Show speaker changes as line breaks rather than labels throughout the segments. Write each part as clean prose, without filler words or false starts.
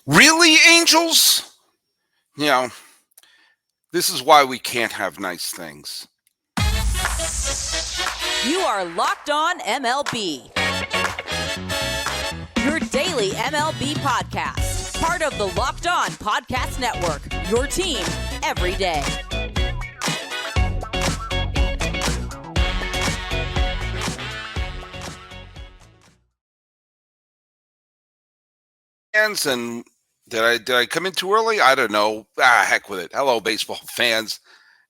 Really, Angels? You know, this is why we can't have nice things.
You are Locked On MLB, your daily MLB podcast. Part of the Locked On Podcast Network, your team every day.
And did I come in too early? I don't know. Heck with it. Hello, baseball fans,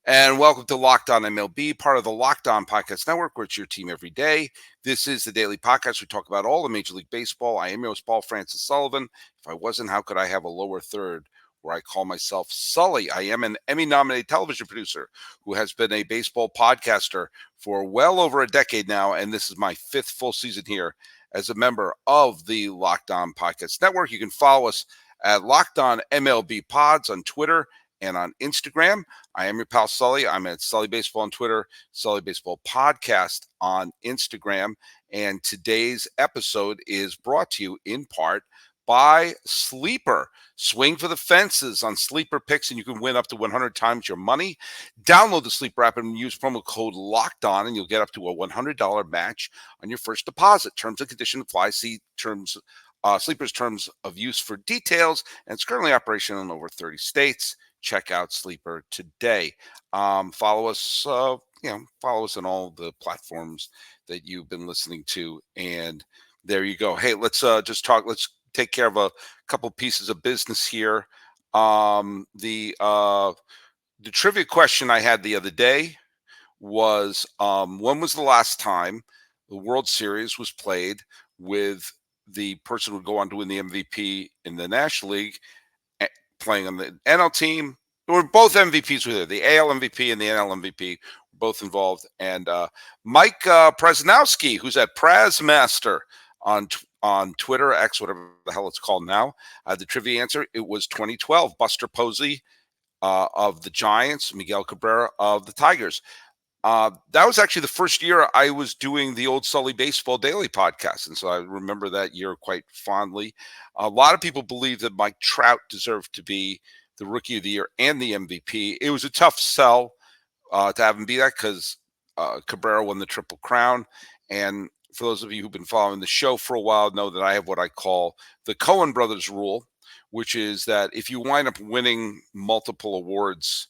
and welcome to Locked On MLB, part of the Locked On Podcast Network, where it's your team every day. This is the daily podcast. We talk about all of Major League Baseball. I am your host, Paul Francis Sullivan. If I wasn't, how could I have a lower third where I call myself Sully? I am an Emmy-nominated television producer who has been a baseball podcaster for well over a decade now, and this is my fifth full season here as a member of the Locked On Podcast Network. You can follow us at Locked On MLB Pods on Twitter and on Instagram. I am your pal Sully. I'm at Sully Baseball on Twitter, Sully Baseball Podcast on Instagram. And today's episode is brought to you in part by Sleeper. Swing for the fences on Sleeper picks, and you can win up to 100 times your money. Download the Sleeper app and use promo code LOCKEDON, and you'll get up to a $100 match on your first deposit. Terms and conditions apply. See Sleeper's terms of use for details, and it's currently operational in over 30 states. Check out Sleeper today. Follow us, follow us on all the platforms that you've been listening to, and there you go. Hey, let's just talk. Let's take care of a couple pieces of business here. The trivia question I had the other day was, when was the last time the World Series was played with the person who would go on to win the MVP in the National League playing on the NL team? We're both MVPs were there. The AL MVP and the NL MVP were both involved. And Mike Presnowski, who's at Prazmaster on Twitter, X, whatever the hell it's called now, the trivia answer, it was 2012. Buster Posey of the Giants, Miguel Cabrera of the Tigers. That was actually the first year I was doing the old Sully Baseball Daily podcast. And so I remember that year quite fondly. A lot of people believe that Mike Trout deserved to be the Rookie of the Year and the MVP. It was a tough sell to have him be that because Cabrera won the Triple Crown. And for those of you who've been following the show for a while, know that I have what I call the Coen Brothers rule, which is that if you wind up winning multiple awards,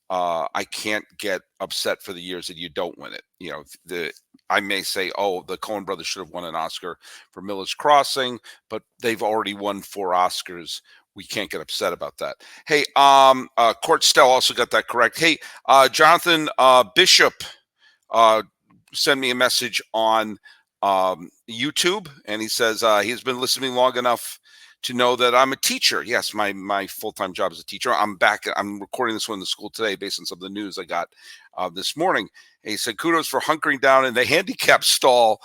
I can't get upset for the years that you don't win it. I may say, oh, the Coen brothers should have won an Oscar for Miller's Crossing, but they've already won 4 Oscars. We can't get upset about that. Hey, Court Stell also got that correct. Hey, Jonathan Bishop sent me a message on YouTube, and he says he's been listening long enough to know that I'm a teacher. Yes, my full-time job is a teacher. I'm back. I'm recording this one in the school today based on some of the news I got this morning. And he said, kudos for hunkering down in the handicap stall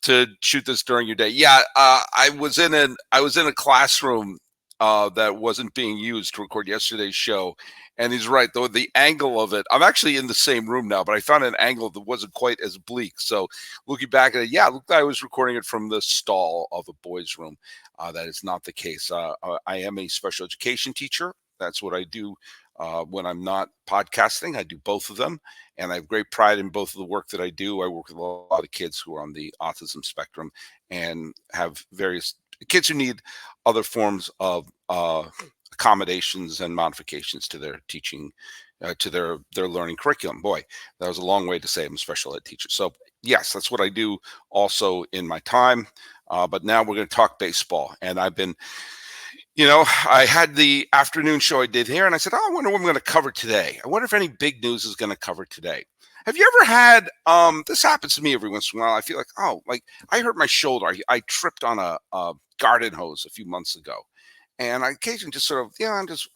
to shoot this during your day. Yeah, I was in a classroom that wasn't being used to record yesterday's show. And he's right, though, the angle of it, I'm actually in the same room now, but I found an angle that wasn't quite as bleak. So looking back at it, yeah, looked like I was recording it from the stall of a boys' room. That is not the case. I am a special education teacher. That's what I do when I'm not podcasting. I do both of them, and I have great pride in both of the work that I do. I work with a lot of kids who are on the autism spectrum and have various kids who need other forms of accommodations and modifications to their teaching, to their learning curriculum. Boy, that was a long way to say I'm a special ed teacher. So yes, that's what I do also in my time. But now we're going to talk baseball. And I've been, I had the afternoon show I did here, and I said, oh, I wonder what I'm going to cover today. I wonder if any big news is going to cover today. Have you ever had, this happens to me every once in a while. I feel like, I hurt my shoulder. I tripped on a garden hose a few months ago. And I occasionally just sort of,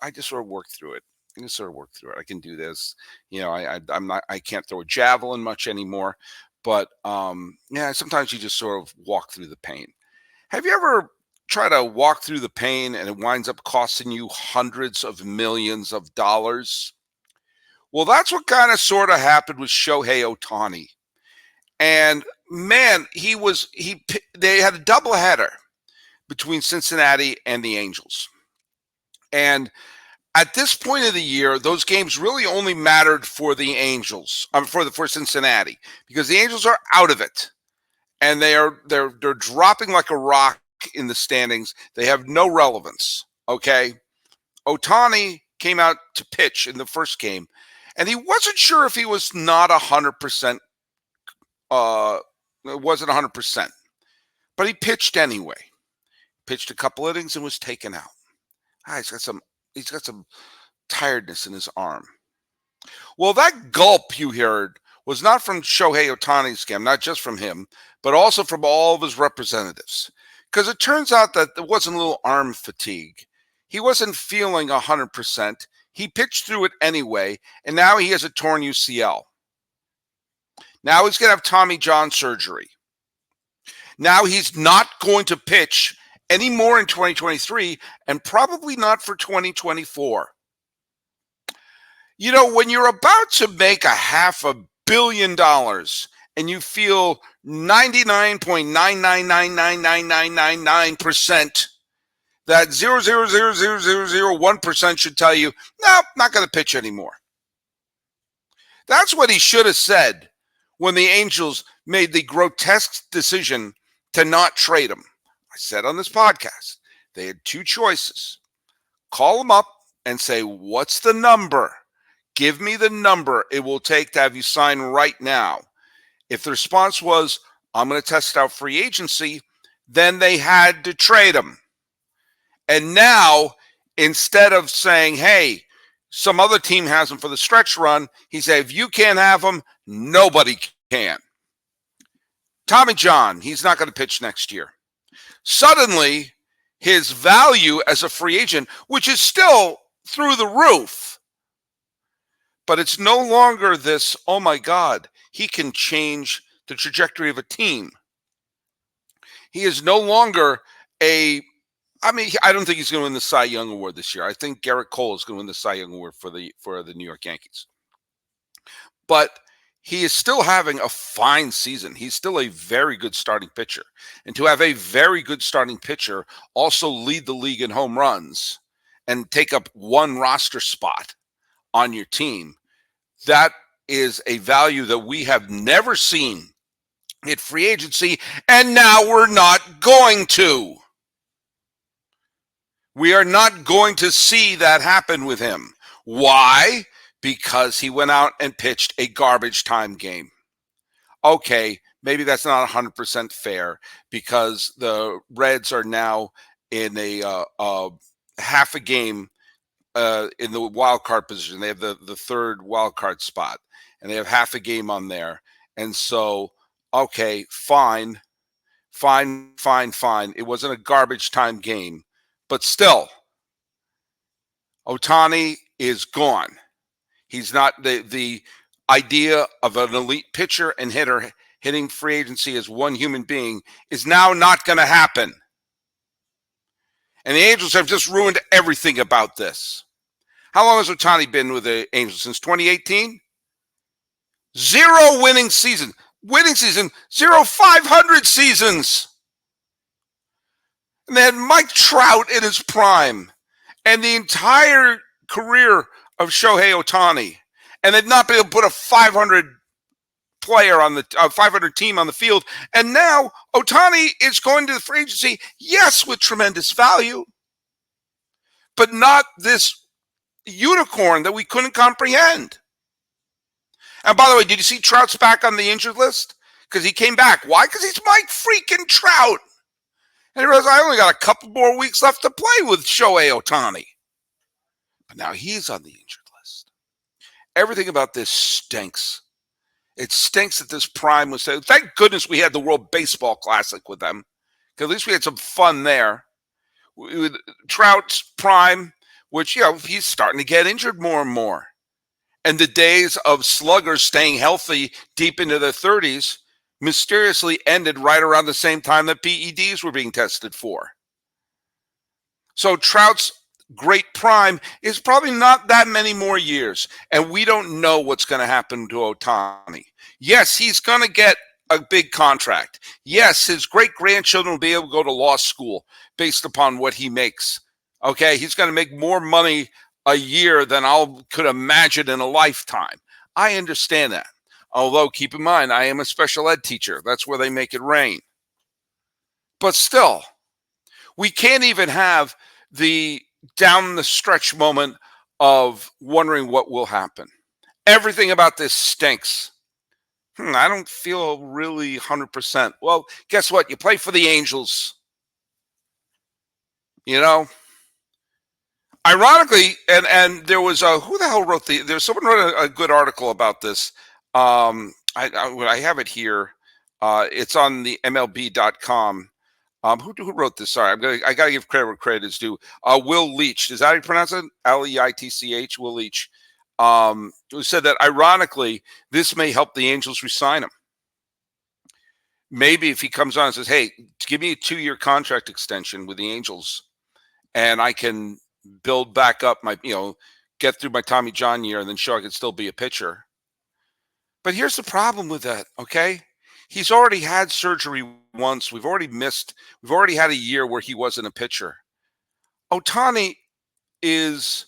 I just sort of work through it. I can do this. I can't throw a javelin much anymore. But sometimes you just sort of walk through the pain. Have you ever tried to walk through the pain and it winds up costing you hundreds of millions of dollars? Well, that's what kind of sort of happened with Shohei Ohtani. And man, they had a doubleheader between Cincinnati and the Angels. And at this point of the year, those games really only mattered for the Angels, for Cincinnati, because the Angels are out of it, and they're dropping like a rock in the standings. They have no relevance. Okay, Ohtani came out to pitch in the first game, and he wasn't sure if he was not 100%. It wasn't 100%, but he pitched anyway. Pitched a couple innings and was taken out. He's got some tiredness in his arm. Well, that gulp you heard was not from Shohei Ohtani's game, not just from him, but also from all of his representatives. Because it turns out that there wasn't a little arm fatigue. He wasn't feeling 100%. He pitched through it anyway, and now he has a torn UCL. Now he's going to have Tommy John surgery. Now he's not going to pitch anymore in 2023, and probably not for 2024. You know, when you're about to make $500 million and you feel 99.9999999% that 0.0000001% should tell you, no, not going to pitch anymore. That's what he should have said when the Angels made the grotesque decision to not trade him. I said on this podcast, they had two choices. Call him up and say, what's the number? Give me the number it will take to have you sign right now. If the response was, I'm going to test out free agency, then they had to trade him. And now, instead of saying, hey, some other team has him for the stretch run, he said, if you can't have him, nobody can. Tommy John, he's not going to pitch next year. Suddenly, his value as a free agent, which is still through the roof, but it's no longer this, oh my God, he can change the trajectory of a team. He is no longer I don't think he's going to win the Cy Young Award this year. I think Garrett Cole is going to win the Cy Young Award for the New York Yankees. But he is still having a fine season. He's still a very good starting pitcher. And to have a very good starting pitcher also lead the league in home runs and take up one roster spot on your team, that is a value that we have never seen hit free agency, and now we're not going to. We are not going to see that happen with him. Why? Because he went out and pitched a garbage time game. Okay, maybe that's not 100% fair because the Reds are now in a half a game in the wild card position. They have the third wild card spot, and they have half a game on there. And so, okay, fine. It wasn't a garbage time game, but still, Ohtani is gone. He's not the idea of an elite pitcher and hitter hitting free agency as one human being is now not going to happen. And the Angels have just ruined everything about this. How long has Ohtani been with the Angels? Since 2018? 0 winning season. Winning season, 0 500 seasons. And they had Mike Trout in his prime. And the entire career of Shohei Ohtani. And they'd not been able to put a 500 player on the 500 team on the field. And now Ohtani is going to the free agency, yes, with tremendous value, but not this unicorn that we couldn't comprehend. And by the way, did you see Trout's back on the injured list? Because he came back. Why? Because he's Mike freaking Trout. And he realized, I only got a couple more weeks left to play with Shohei Ohtani. But now he's on the injured list. Everything about this stinks. It stinks that this prime was there. Thank goodness we had the World Baseball Classic with them. Because at least we had some fun there. With Trout's prime, which, he's starting to get injured more and more. And the days of sluggers staying healthy deep into their 30s mysteriously ended right around the same time that PEDs were being tested for. So Trout's great prime is probably not that many more years. And we don't know what's going to happen to Ohtani. Yes, he's going to get a big contract. Yes, his great-grandchildren will be able to go to law school based upon what he makes Okay, he's going to make more money a year than I could imagine in a lifetime. I understand that. Although, keep in mind, I am a special ed teacher. That's where they make it rain. But still, we can't even have the down the stretch moment of wondering what will happen. Everything about this stinks. I don't feel really 100%. Well, guess what? You play for the Angels. You know, ironically, and there was a who the hell wrote there's someone wrote a good article about this. I have it here. It's on the MLB.com. Who wrote this? Sorry, I gotta give credit where credit is due. Will Leach, is that how you pronounce it? Leitch. Will Leach. Who said that ironically, this may help the Angels resign him. Maybe if he comes on and says, "Hey, give me a 2-year contract extension with the Angels, and I can build back up my, get through my Tommy John year, and then show I can still be a pitcher." But here's the problem with that. Okay, he's already had surgery once. We've already had a year where he wasn't a pitcher. Ohtani he's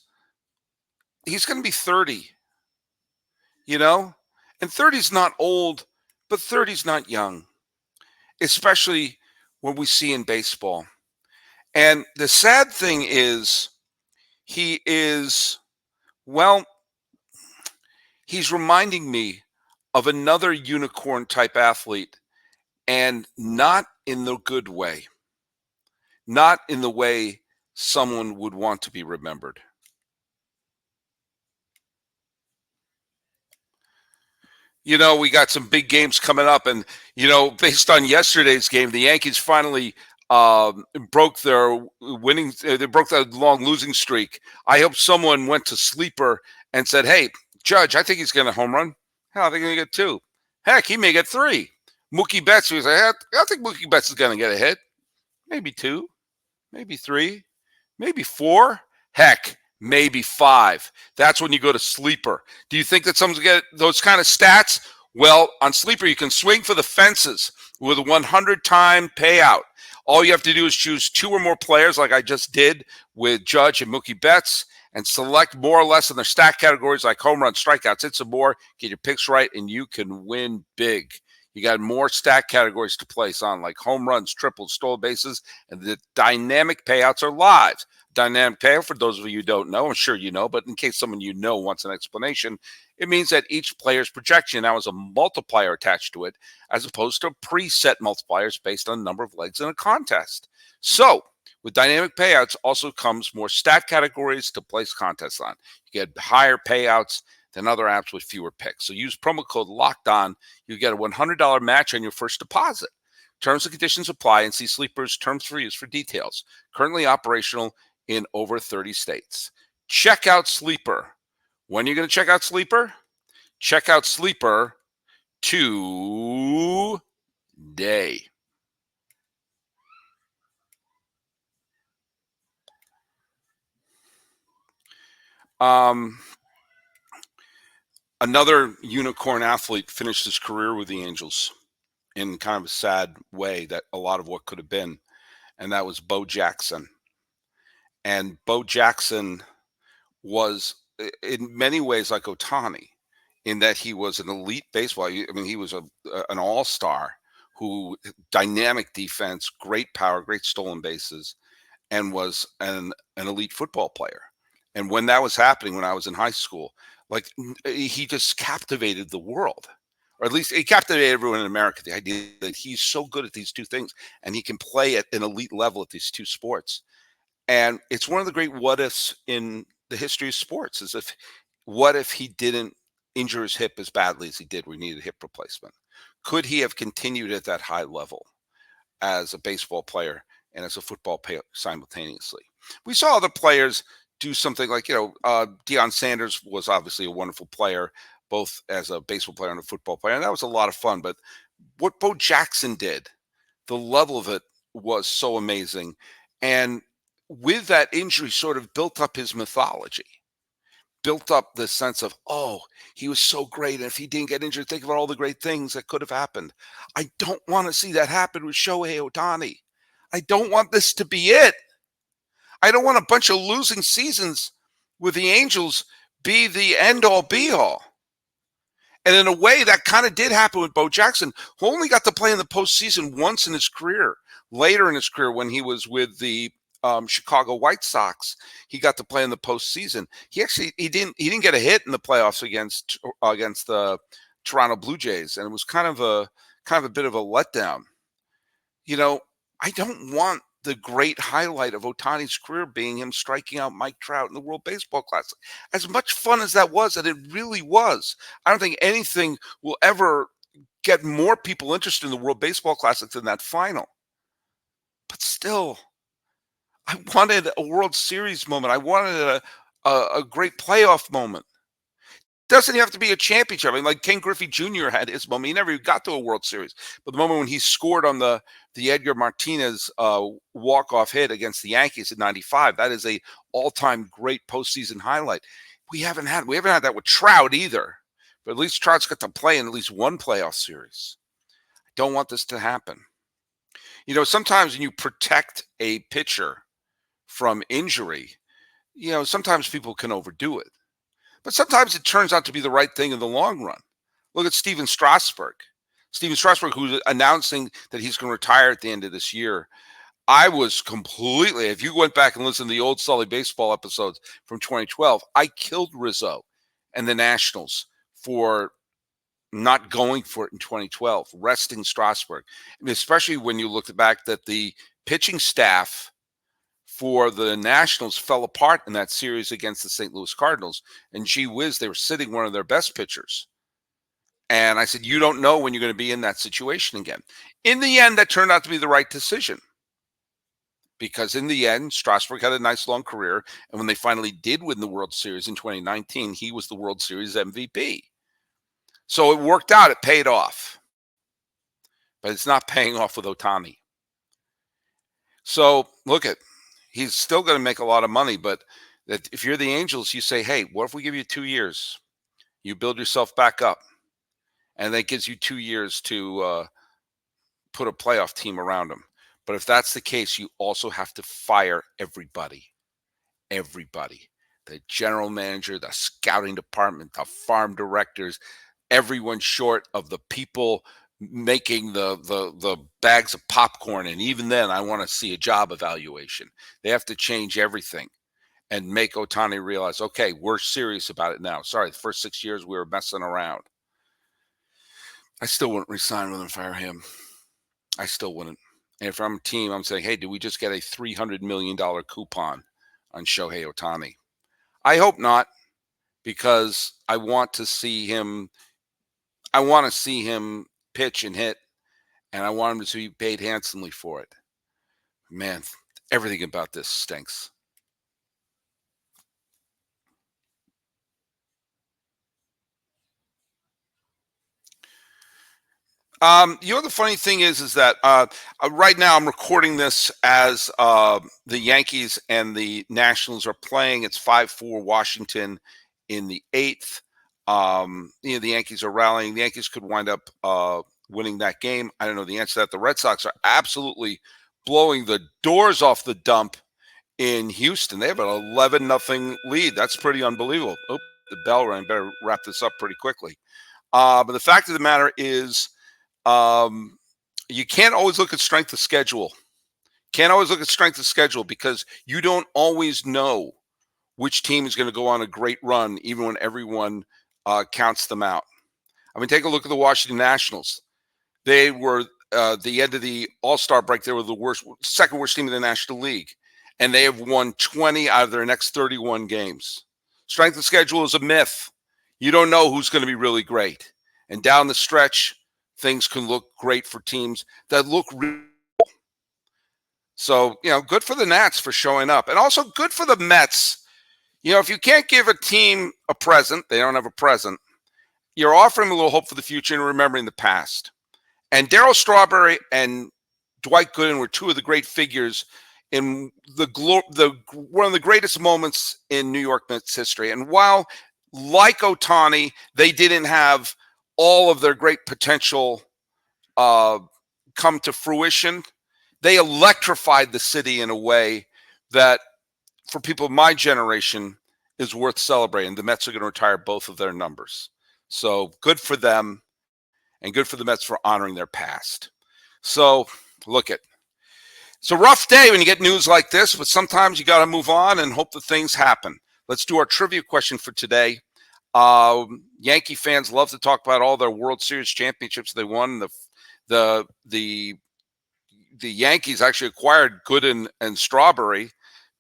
going to be 30, and 30 is not old, but 30 is not young, especially what we see in baseball. And the sad thing is, he's reminding me of another unicorn type athlete, and not in the good way, not in the way someone would want to be remembered. We got some big games coming up, and based on yesterday's game, the Yankees finally broke their winning. They broke that long losing streak. I hope someone went to Sleeper and said, "Hey, Judge, I think he's going to home run. Hell, I think he's going to get 2. Heck, he may get 3." Mookie Betts was like, "I think Mookie Betts is going to get a hit. Maybe 2, maybe 3, maybe 4. Heck, maybe 5." That's when you go to Sleeper. Do you think that someone's going to get those kind of stats? Well, on Sleeper, you can swing for the fences with a 100-time payout. All you have to do is choose 2 or more players, like I just did with Judge and Mookie Betts, and select more or less in their stack categories like home runs, strikeouts, hits, and more. Get your picks right, and you can win big. You got more stack categories to place on, like home runs, triples, stolen bases, and the dynamic payouts are live. Dynamic payout, for those of you who don't know, I'm sure you know, but in case someone wants an explanation, it means that each player's projection now has a multiplier attached to it, as opposed to preset multipliers based on the number of legs in a contest. So, with dynamic payouts also comes more stat categories to place contests on. You get higher payouts than other apps with fewer picks. So use promo code LOCKEDON. You get a $100 match on your first deposit. Terms and conditions apply, and see Sleeper's terms for use for details. Currently operational in over 30 states. Check out Sleeper. When are you going to check out Sleeper? Check out Sleeper today. Another unicorn athlete finished his career with the Angels in kind of a sad way, that a lot of what could have been, and that was Bo Jackson. And Bo Jackson was in many ways like Ohtani, in that he was an elite baseball. I mean, he was an all-star who dynamic defense, great power, great stolen bases, and was an elite football player. And when that was happening, when I was in high school, he just captivated the world, or at least he captivated everyone in America. The idea that he's so good at these 2 things, and he can play at an elite level at these 2 sports. And it's one of the great what ifs in the history of sports, is what if he didn't injure his hip as badly as he did, where he needed hip replacement? Could he have continued at that high level as a baseball player and as a football player simultaneously? We saw other players do something like, Deion Sanders was obviously a wonderful player, both as a baseball player and a football player, and that was a lot of fun. But what Bo Jackson did, the level of it was so amazing. And with that injury, sort of built up his mythology, built up the sense of, oh, he was so great, and if he didn't get injured, think about all the great things that could have happened. I don't want to see that happen with Shohei Ohtani. I don't want this to be it. I don't want a bunch of losing seasons with the Angels be the end-all, be-all. And in a way, that kind of did happen with Bo Jackson, who only got to play in the postseason once in his career. Later in his career, when he was with the Chicago White Sox, he got to play in the postseason. He didn't get a hit in the playoffs against the Toronto Blue Jays, and it was kind of a bit of a letdown. I don't want the great highlight of Ohtani's career being him striking out Mike Trout in the World Baseball Classic. As much fun as that was, and it really was, I don't think anything will ever get more people interested in the World Baseball Classic than that final. But still, I wanted a World Series moment. I wanted a great playoff moment. Doesn't have to be a championship. I mean, like Ken Griffey Jr. had his moment. He never got to a World Series. But the moment when he scored on the Edgar Martinez walk-off hit against the Yankees in '95, that is a all-time great postseason highlight. We haven't had that with Trout either. But at least Trout's got to play in at least one playoff series. I don't want this to happen. Sometimes when you protect a pitcher from injury, sometimes people can overdo it. But sometimes it turns out to be the right thing in the long run. Look at Steven Strasburg. Steven Strasburg, who's announcing that he's going to retire at the end of this year. I was completely, if you went back and listened to the old Sully baseball episodes from 2012, I killed Rizzo and the Nationals for not going for it in 2012, resting Strasburg. I mean, especially when you look back that the pitching staff for the Nationals fell apart in that series against the St. Louis Cardinals. And gee whiz, they were sitting one of their best pitchers. And I said, you don't know when you're going to be in that situation again. In the end, that turned out to be the right decision. Because in the end, Strasburg had a nice long career. And when they finally did win the World Series in 2019, he was the World Series MVP. So it worked out. It paid off. But it's not paying off with Ohtani. So look at, he's still going to make a lot of money, but that if you're the Angels, you say, hey, what if we give you 2 years? You build yourself back up, and that gives you 2 years to put a playoff team around him. But if that's the case, you also have to fire everybody. Everybody. The general manager, the scouting department, the farm directors, everyone short of the people making the bags of popcorn. And even then, I want to see a job evaluation. They have to change everything and make Ohtani realize, okay, we're serious about it now. Sorry, the first 6 years we were messing around. I still wouldn't resign with him and fire him. I still wouldn't. And if I'm a team, I'm saying, hey, did we just get a $300 million coupon on Shohei Ohtani? I hope not, because I want to see him pitch and hit, and I want him to be paid handsomely for it. Man, everything about this stinks. The funny thing is that right now I'm recording this as the Yankees and the Nationals are playing. It's 5-4 Washington in the 8th. The Yankees are rallying. The Yankees could wind up winning that game. I don't know the answer to that. The Red Sox are absolutely blowing the doors off the dump in Houston. They have an 11-0 lead. That's pretty unbelievable. Oh, the bell rang. Better wrap this up pretty quickly. But the fact of the matter is, you can't always look at strength of schedule. Can't always look at strength of schedule because you don't always know which team is going to go on a great run, even when everyone counts them out. I mean, take a look at the Washington Nationals. They were the end of the All-Star break. They were the second worst team in the National League, and they have won 20 out of their next 31 games. Strength of schedule is a myth. You don't know who's going to be really great, and down the stretch, things can look great for teams that look real. So, good for the Nats for showing up. And also good for the Mets. If you can't give a team a present, they don't have a present, you're offering them a little hope for the future and remembering the past. And Darryl Strawberry and Dwight Gooden were two of the great figures in one of the greatest moments in New York Mets history. And while, like Ohtani, they didn't have all of their great potential come to fruition, they electrified the city in a way that for people of my generation is worth celebrating. The Mets are going to retire both of their numbers. So good for them and good for the Mets for honoring their past. So look at, it's a rough day when you get news like this, but sometimes you got to move on and hope that things happen. Let's do our trivia question for today. Yankee fans love to talk about all their World Series championships they won. The Yankees actually acquired Gooden and Strawberry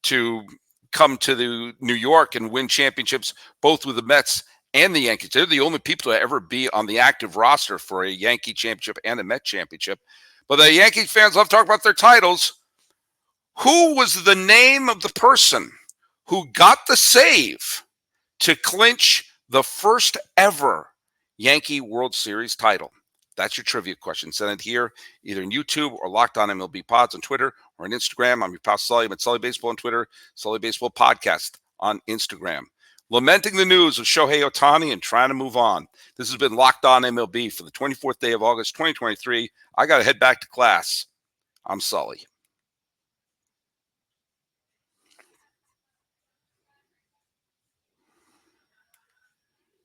to come to New York and win championships both with the Mets and the Yankees. They're the only people to ever be on the active roster for a Yankee championship and a Met championship. But the Yankee fans love to talk about their titles. Who was the name of the person who got the save to clinch the first ever Yankee World Series title? That's your trivia question. Send it here, either in YouTube or Locked On MLB Pods on Twitter or on Instagram. I'm your pal Sully. I'm at Sully Baseball on Twitter, Sully Baseball Podcast on Instagram. Lamenting the news of Shohei Ohtani and trying to move on. This has been Locked On MLB for the 24th day of August, 2023. I got to head back to class. I'm Sully.